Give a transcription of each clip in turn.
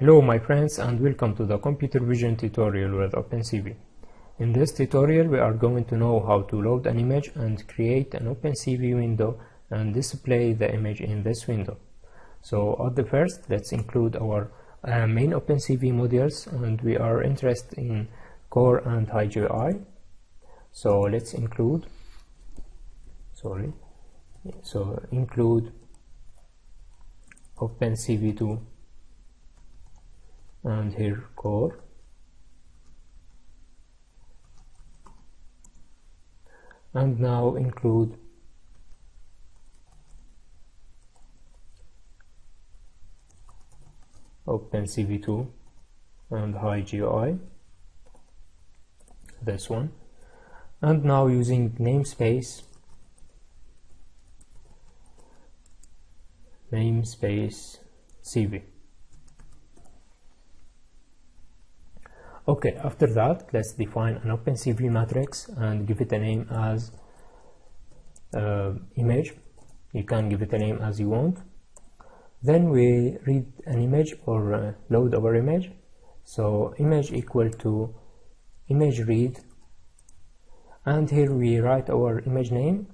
Hello my friends, and welcome to the computer vision tutorial with OpenCV. In this tutorial we are going to know how to load an image and create an OpenCV window and display the image in this window. So at the first, let's include our main OpenCV modules, and we are interested in core and high GUI. So let's include OpenCV2 and here core, and now include OpenCV2 and high GUI, this one, and now using namespace CV. Okay, after that, let's define an OpenCV matrix and give it a name as image. You can give it a name as you want. Then we read an image or load our image. So image equal to image read, and here we write our image name,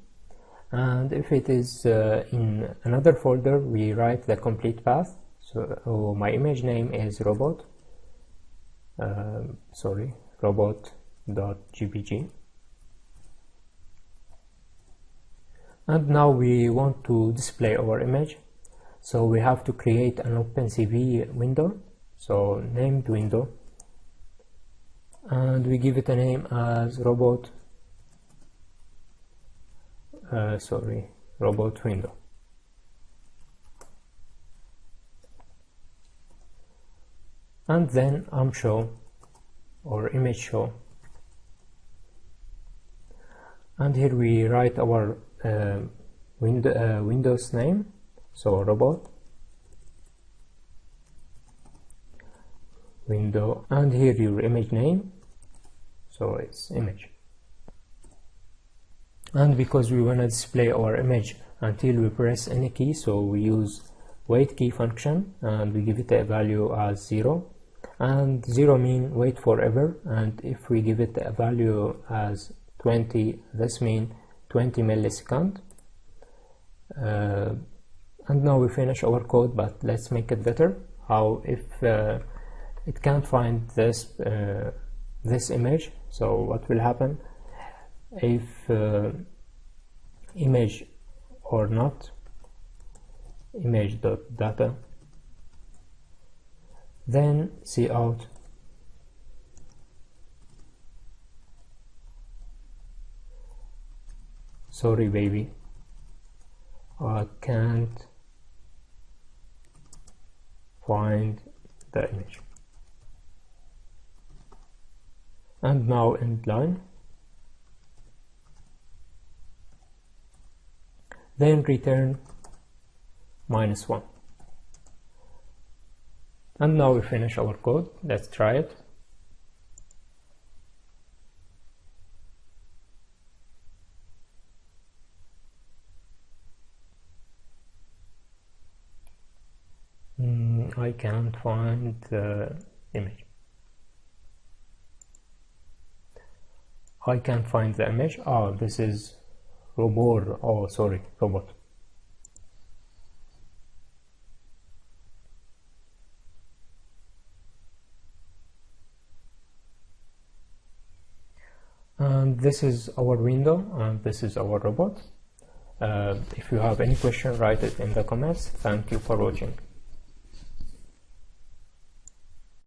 and if it is in another folder we write the complete path. So my image name is robot.jpg, and now we want to display our image, so we have to create an OpenCV window, so named window, and we give it a name as robot window. And then show or image show, and here we write our Windows name, so robot window, and here your image name, so it's image. And because we want to display our image until we press any key, so we use wait key function and we give it a value as 0, and 0 mean wait forever, and if we give it a value as 20, this mean 20 millisecond. And now we finish our code, but let's make it better. How if it can't find this image, so what will happen if image or not image.data, then cout sorry baby, I can't find the image, and now end line, then return -1. And now we finish our code. Let's try it. I can't find the image. I can't find the image. Oh, this is robot. Oh, sorry, robot. And this is our window, and this is our robot. If you have any question, write it in the comments. Thank you for watching.